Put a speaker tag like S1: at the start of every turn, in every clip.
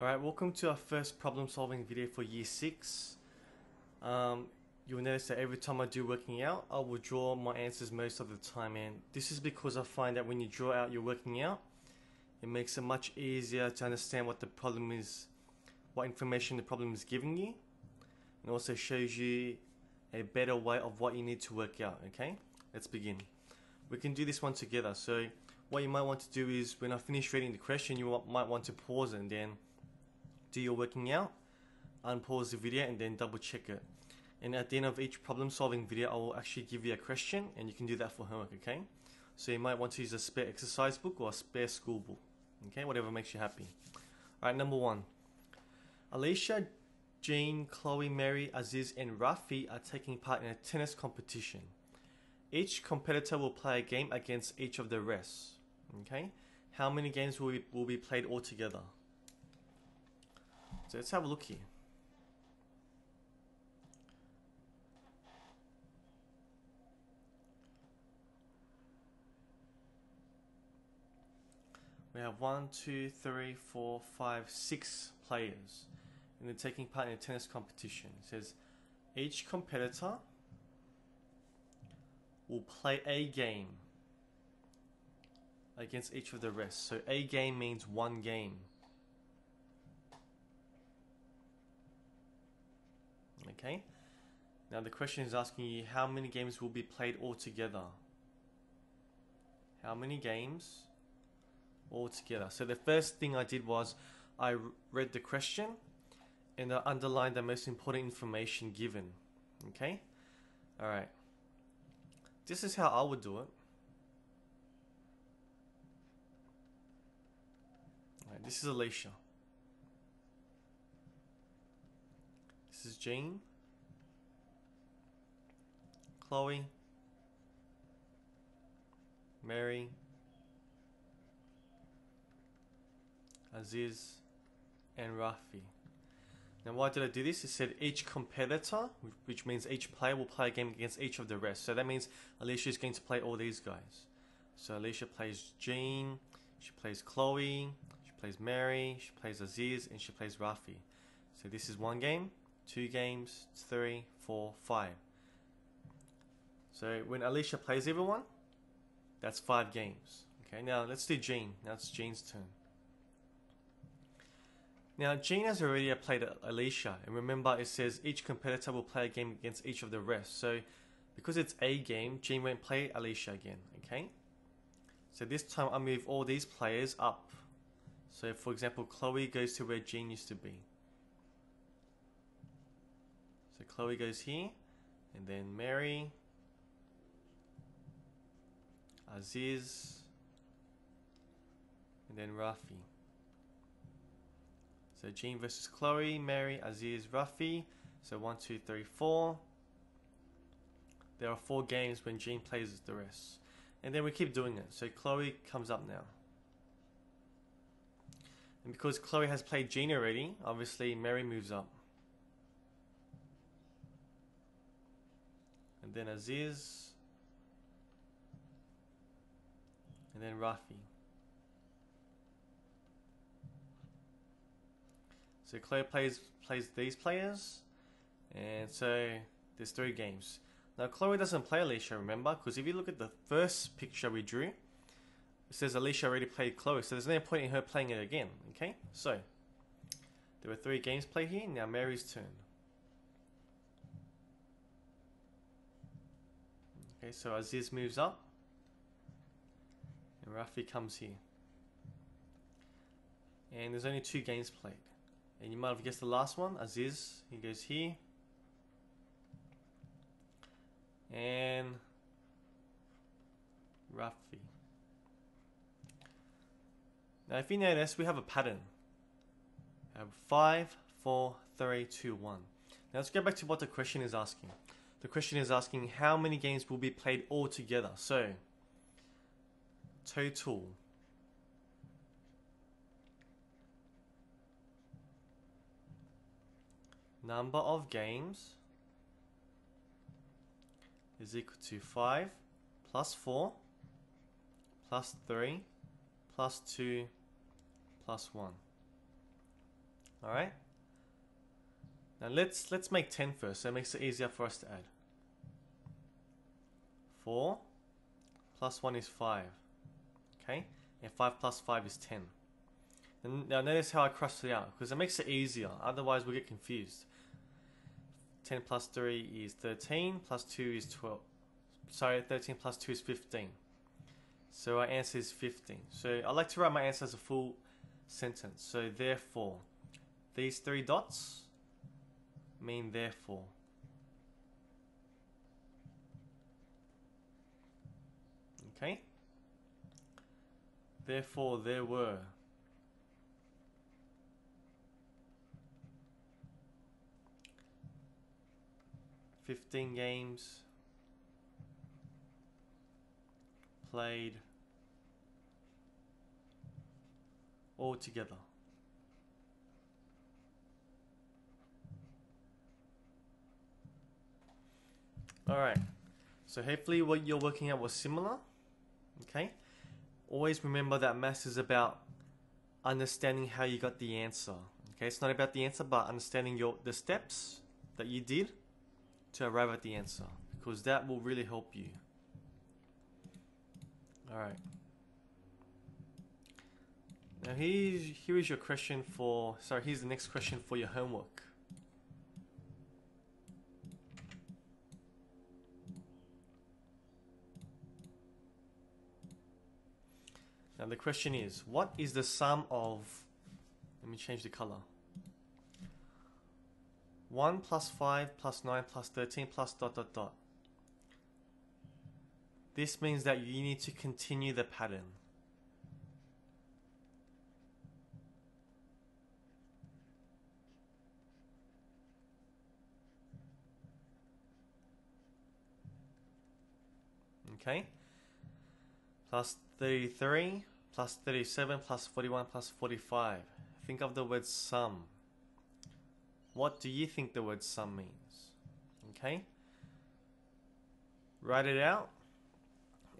S1: Alright, welcome to our first problem solving video for year 6. You'll notice that every time I do working out, I will draw my answers most of the time, and this is because I find that when you draw out your working out, it makes it much easier to understand what the problem is, what information the problem is giving you, and also shows you a better way of what you need to work out. Okay, let's begin. We can do this one together. So what you might want to do is, when I finish reading the question, you might want to pause and then do your working out, unpause the video, and then double check it. And at the end of each problem solving video, I will actually give you a question, and you can do that for homework. Okay, so you might want to use a spare exercise book or a spare school book. Okay, whatever makes you happy. Alright, number 1. Alicia, Jean, Chloe, Mary, Aziz, and Rafi are taking part in a tennis competition. Each competitor will play a game against each of the rest. Okay, how many games will be played all together? So let's have a look here. We have 1, 2, 3, 4, 5, 6 players, and they're taking part in a tennis competition. It says each competitor will play a game against each of the rest. So a game means one game. Okay, now the question is asking you how many games will be played all together. How many games all together? So the first thing I did was I read the question and I underlined the most important information given. Okay, alright, this is how I would do it. Alright, this is Alicia. This is Jean, Chloe, Mary, Aziz, and Rafi. Now why did I do this? It said each competitor, which means each player will play a game against each of the rest. So that means Alicia is going to play all these guys. So Alicia plays Jean, she plays Chloe, she plays Mary, she plays Aziz, and she plays Rafi. So this is 1 game, 2 games, 3, 4, 5. So when Alicia plays everyone, that's 5 games. Okay, now let's do Jean. Now it's Jean's turn. Now Jean has already played Alicia, and remember it says each competitor will play a game against each of the rest. So because it's a game, Jean won't play Alicia again. Okay, so this time I move all these players up. So for example, Chloe goes to where Jean used to be. So Chloe goes here, and then Mary, Aziz, and then Rafi. So Jean versus Chloe, Mary, Aziz, Rafi. So 1, 2, 3, 4. There are 4 games when Jean plays the rest. And then we keep doing it. So Chloe comes up now. And because Chloe has played Jean already, obviously Mary moves up. And then Aziz. And then Rafi. So Chloe plays these players, and so there's 3 games. Now Chloe doesn't play Alicia, remember, because if you look at the first picture we drew, it says Alicia already played Chloe, so there's no point in her playing it again. Okay, so there were 3 games played here. Now Mary's turn. Okay, so Aziz moves up, and Rafi comes here, and there's only 2 games played. And you might have guessed the last one, Aziz, he goes here. And Rafi. Now if you notice, we have a pattern. We have 5, 4, 3, 2, 1. Now let's go back to what the question is asking. The question is asking how many games will be played all together. So, total. Number of games is equal to 5 plus 4 plus 3 plus 2 plus 1. Alright? Now let's make 10 first, so it makes it easier for us to add. 4 plus 1 is 5. Okay? And 5 plus 5 is 10. And now notice how I crossed it out, because it makes it easier, otherwise we'll get confused. 10 plus 3 is 13, plus 2 is 12. Sorry, 13 plus 2 is 15. So our answer is 15. So I like to write my answer as a full sentence. So therefore, these 3 dots mean therefore. Okay? Therefore, there were 15 games played all together. Alright, so hopefully what you're working out was similar. Okay, always remember that maths is about understanding how you got the answer. Okay, it's not about the answer, but understanding the steps that you did to arrive at the answer, because that will really help you. Alright, now here is your question for, sorry, here's the next question for your homework. Now the question is, what is the sum of, let me change the color, 1 plus 5 plus 9 plus 13 plus ... This means that you need to continue the pattern. Okay? Plus 33, plus 37, plus 41, plus 45. Think of the word sum. What do you think the word sum means? Okay? Write it out.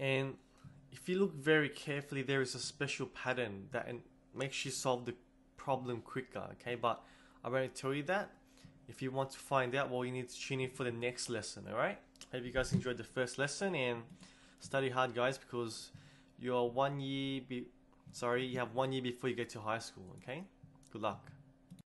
S1: And if you look very carefully, there is a special pattern that makes you solve the problem quicker. Okay? But I won't tell you that. If you want to find out, well, you need to tune in for the next lesson. Alright? Hope you guys enjoyed the first lesson, and study hard, guys, because you're you have 1 year before you get to high school. Okay? Good luck.